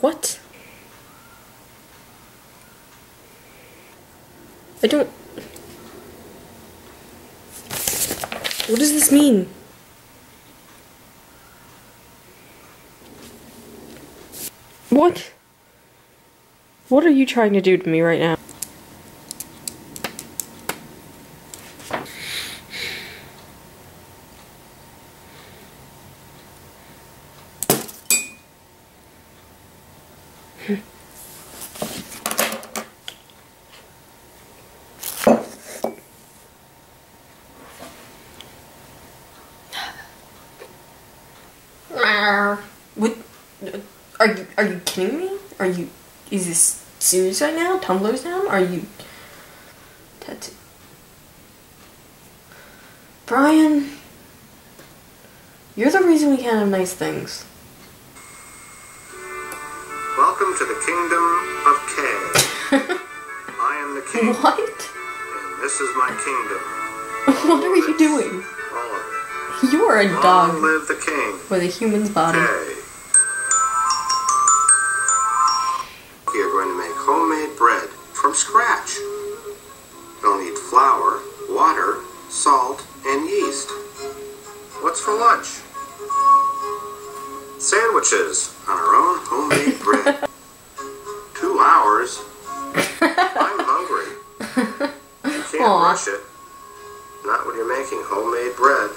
What? I don't... What does this mean? What? What are you trying to do to me right now? What? Are you kidding me? Is this serious right now? Tumblr's down? Are you... Brian, you're the reason we can't have nice things. Welcome to the kingdom of K. I am the king. What? And this is my kingdom. What are you doing? All of it. You are a dog. Long live the king. With a human's body. K. We are going to make homemade bread from scratch. You'll need flour, water, salt, and yeast. What's for lunch? Sandwiches on our own homemade bread. 2 hours? I'm hungry. You can't rush it. Not when you're making homemade bread.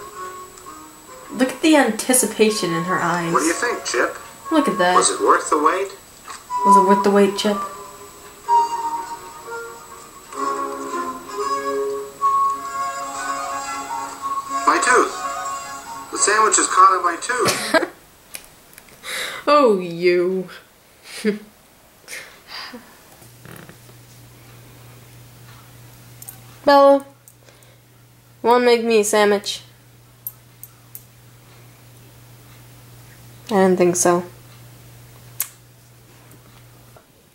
Look at the anticipation in her eyes. What do you think, Chip? Look at that. Was it worth the wait? Was it worth the wait, Chip? My tooth. The sandwich is caught on my tooth. Oh, you. Bella, wanna make me a sandwich? I didn't think so.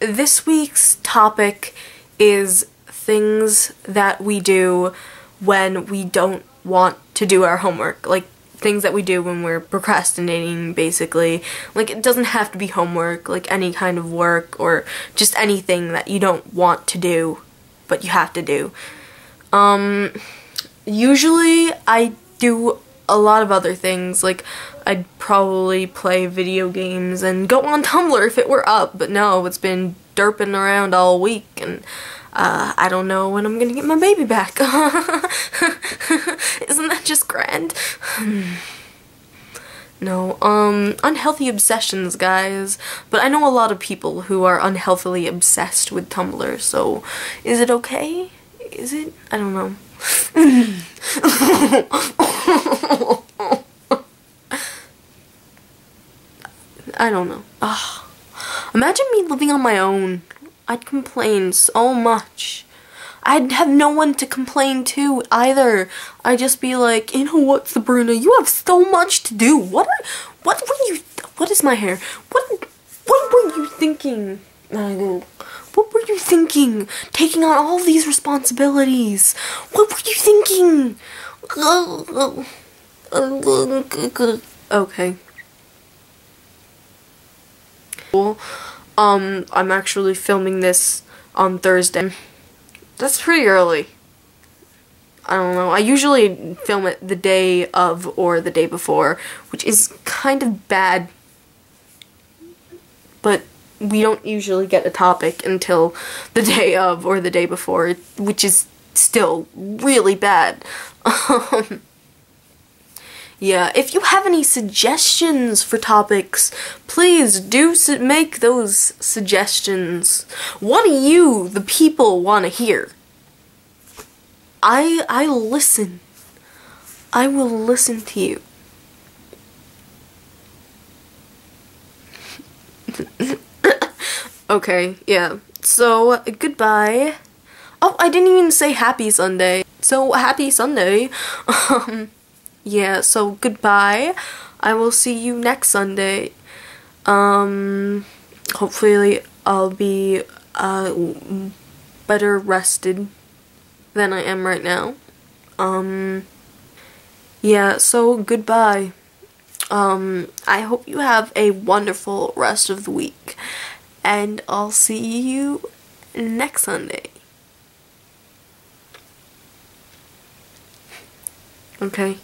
This week's topic is things that we do when we don't want to do our homework. Like, things that we do when we're procrastinating, basically. Like, it doesn't have to be homework, like any kind of work, or just anything that you don't want to do, but you have to do. Usually I do a lot of other things, like I'd probably play video games and go on Tumblr if it were up, but no, it's been derping around all week, and I don't know when I'm gonna get my baby back. Isn't that just grand? No, unhealthy obsessions, guys. But I know a lot of people who are unhealthily obsessed with Tumblr, so is it okay? Is it? I don't know. I don't know. Ugh. Imagine me living on my own. I'd complain so much. I'd have no one to complain to either. I'd just be like, you know what, Sabrina, you have so much to do. What is my hair? What were you thinking? What were you thinking? Taking on all these responsibilities. What were you thinking? Okay. Well, I'm actually filming this on Thursday. That's pretty early. I don't know. I usually film it the day of or the day before, which is kind of bad. But we don't usually get a topic until the day of or the day before, which is still really bad. Yeah, if you have any suggestions for topics, please do make those suggestions. What do you, the people, want to hear? I listen. I will listen to you. Okay, yeah. So, goodbye. Oh, I didn't even say happy Sunday. So, happy Sunday. Yeah, so goodbye. I will see you next Sunday. Hopefully I'll be better rested than I am right now. Yeah, so goodbye. I hope you have a wonderful rest of the week, and I'll see you next Sunday. Okay?